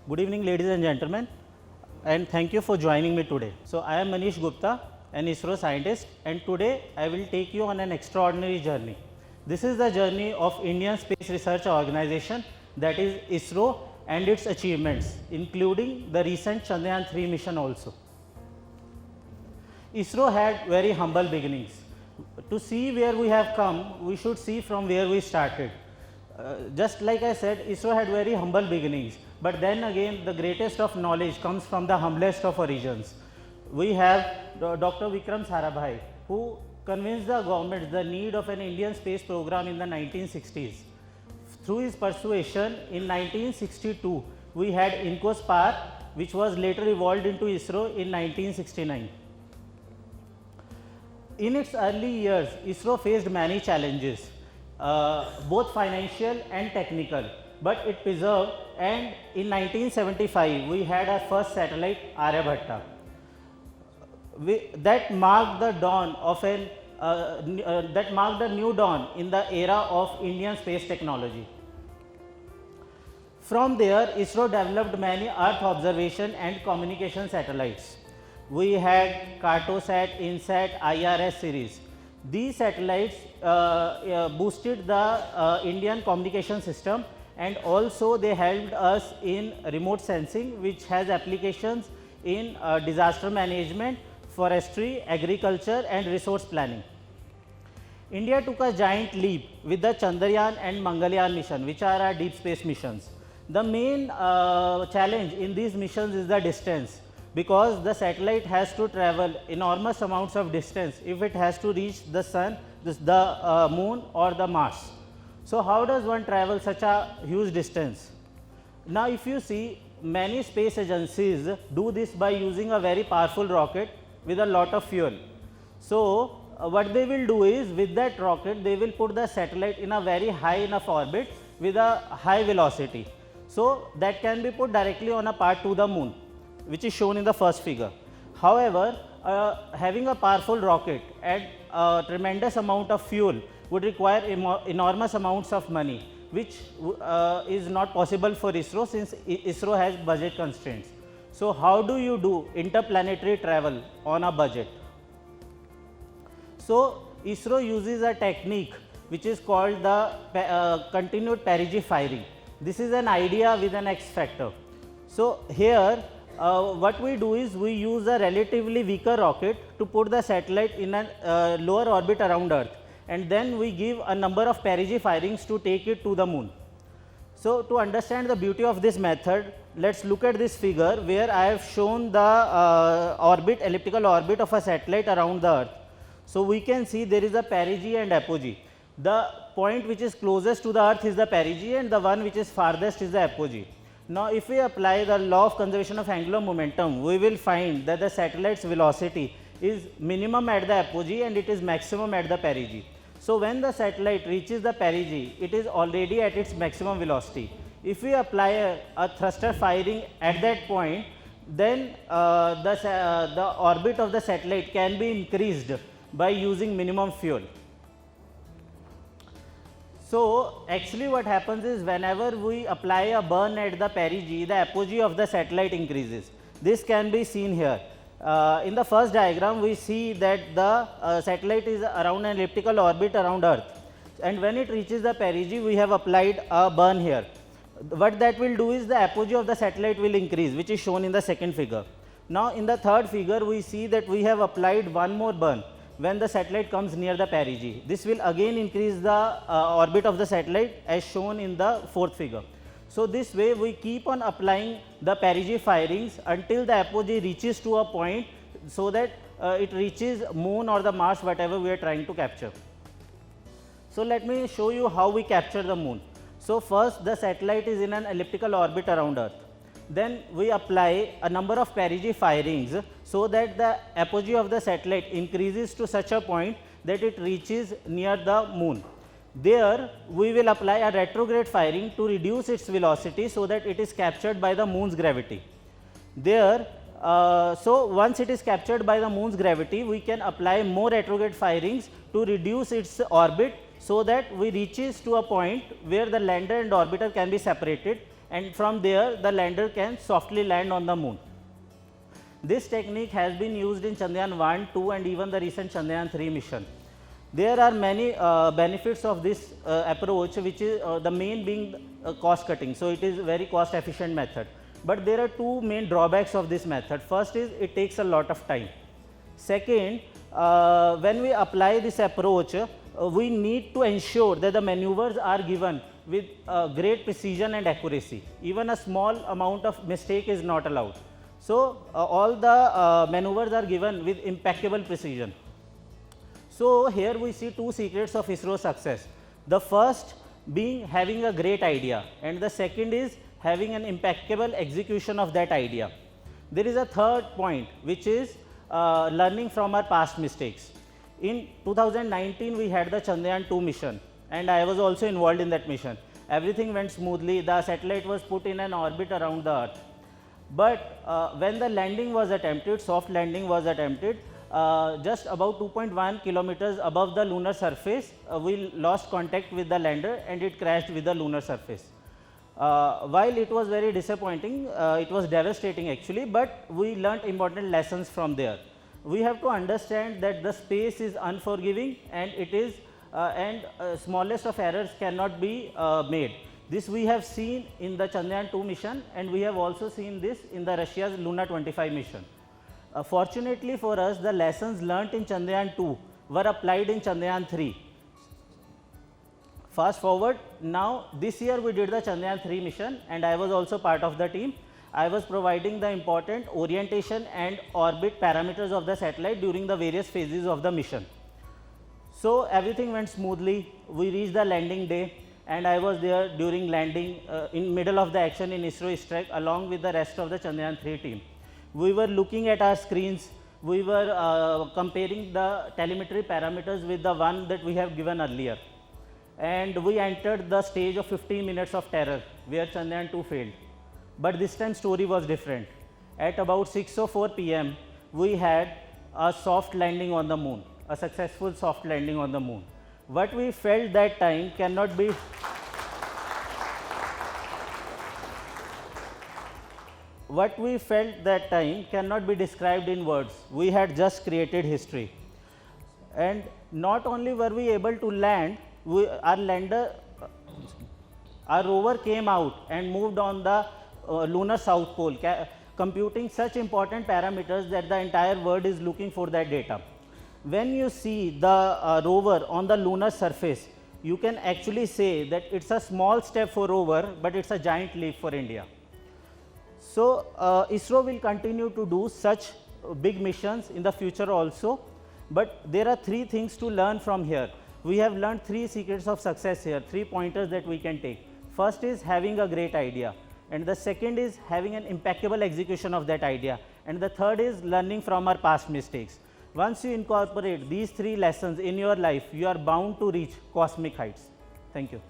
Good evening, ladies and gentlemen, and thank you for joining me today. So, I am Manish Gupta, an ISRO scientist, and today I will take you on an extraordinary journey. This is the journey of Indian Space Research Organization, that is ISRO, and its achievements, including the recent Chandrayaan 3 mission also. ISRO had very humble beginnings. To see where we have come, we should see from where we started. Just like I said, ISRO had very humble beginnings, but then again the greatest of knowledge comes from the humblest of origins. We have Dr. Vikram Sarabhai, who convinced the government the need of an Indian space program in the 1960s. Through his persuasion, in 1962, we had INCOSPAR, which was later evolved into ISRO in 1969. In its early years, ISRO faced many challenges, both financial and technical, but it persevered, and in 1975 we had our first satellite, Aryabhatta. That marked the dawn of that marked a new dawn in the era of Indian space technology. From there, ISRO developed many Earth observation and communication satellites. We had Cartosat, INSAT, IRS series. These satellites boosted the Indian communication system, and also they helped us in remote sensing, which has applications in disaster management, forestry, agriculture and resource planning. India took a giant leap with the Chandrayaan and Mangalyaan mission, which are our deep space missions. The main challenge in these missions is the distance, because the satellite has to travel enormous amounts of distance if it has to reach the sun, the moon or the Mars. So, how does one travel such a huge distance? Now, if you see, many space agencies do this by using a very powerful rocket with a lot of fuel. So, what they will do is, with that rocket they will put the satellite in a very high enough orbit with a high velocity. So, that can be put directly on a path to the moon, which is shown in the first figure. However, having a powerful rocket and a tremendous amount of fuel would require enormous amounts of money, which is not possible for ISRO, since ISRO has budget constraints. So, how do you do interplanetary travel on a budget? So, ISRO uses a technique which is called the continued perigee firing. This is an idea with an X factor. So, here what we do is, we use a relatively weaker rocket to put the satellite in a lower orbit around Earth, and then we give a number of perigee firings to take it to the moon. So, to understand the beauty of this method, let us look at this figure where I have shown the elliptical orbit of a satellite around the Earth. So, we can see there is a perigee and apogee. The point which is closest to the Earth is the perigee, and the one which is farthest is the apogee. Now, if we apply the law of conservation of angular momentum, we will find that the satellite's velocity is minimum at the apogee and it is maximum at the perigee. So, when the satellite reaches the perigee, it is already at its maximum velocity. If we apply a thruster firing at that point, then the orbit of the satellite can be increased by using minimum fuel. So, actually what happens is, whenever we apply a burn at the perigee, the apogee of the satellite increases. This can be seen here. In the first diagram, we see that the satellite is around an elliptical orbit around Earth, and when it reaches the perigee, we have applied a burn here. What that will do is, the apogee of the satellite will increase, which is shown in the second figure. Now, in the third figure, we see that we have applied one more burn when the satellite comes near the perigee. This will again increase the orbit of the satellite, as shown in the fourth figure. So, this way we keep on applying the perigee firings until the apogee reaches to a point, so that it reaches moon or the Mars, whatever we are trying to capture. So, let me show you how we capture the moon. So, first the satellite is in an elliptical orbit around Earth. Then we apply a number of perigee firings, so that the apogee of the satellite increases to such a point that it reaches near the moon. There we will apply a retrograde firing to reduce its velocity, so that it is captured by the moon's gravity. So, once it is captured by the moon's gravity, we can apply more retrograde firings to reduce its orbit, so that we reaches to a point where the lander and orbiter can be separated, and from there the lander can softly land on the moon. This technique has been used in Chandrayaan 1, 2 and even the recent Chandrayaan 3 mission. There are many benefits of this approach, which is the main being cost cutting. So, it is very cost efficient method, but there are two main drawbacks of this method. First is it takes a lot of time. Second, when we apply this approach, we need to ensure that the maneuvers are given with great precision and accuracy. Even a small amount of mistake is not allowed. So, all the maneuvers are given with impeccable precision. So, here we see two secrets of ISRO's success. The first being having a great idea, and the second is having an impeccable execution of that idea. There is a third point, which is learning from our past mistakes. In 2019, we had the Chandrayaan 2 mission, and I was also involved in that mission. Everything went smoothly. The satellite was put in an orbit around the Earth. But when the landing was attempted, soft landing was attempted, just about 2.1 kilometers above the lunar surface, we lost contact with the lander and it crashed with the lunar surface. While it was very disappointing, it was devastating actually, but we learnt important lessons from there. We have to understand that the space is unforgiving, and it is smallest of errors cannot be made. This we have seen in the Chandrayaan 2 mission, and we have also seen this in the Russia's Luna 25 mission. Fortunately for us, the lessons learnt in Chandrayaan 2 were applied in Chandrayaan 3. Fast forward, now this year we did the Chandrayaan 3 mission, and I was also part of the team. I was providing the important orientation and orbit parameters of the satellite during the various phases of the mission. So, everything went smoothly. We reached the landing day, and I was there during landing in middle of the action in ISRO ISTREC along with the rest of the Chandrayaan 3 team. We were looking at our screens, we were comparing the telemetry parameters with the one that we have given earlier, and we entered the stage of 15 minutes of terror where Chandrayaan 2 failed. But this time story was different. At about 6:04 p.m. we had a soft landing on the moon, a successful soft landing on the moon. What we felt that time cannot be described in words. We had just created history. And not only were we able to land, our rover came out and moved on the lunar south pole, computing such important parameters that the entire world is looking for that data. When you see the rover on the lunar surface, you can actually say that it's a small step for rover, but it's a giant leap for India. So, ISRO will continue to do such big missions in the future also, but there are three things to learn from here. We have learned three secrets of success here, 3 pointers that we can take. First is having a great idea, and the second is having an impeccable execution of that idea, and the third is learning from our past mistakes. Once you incorporate these 3 lessons in your life, you are bound to reach cosmic heights. Thank you.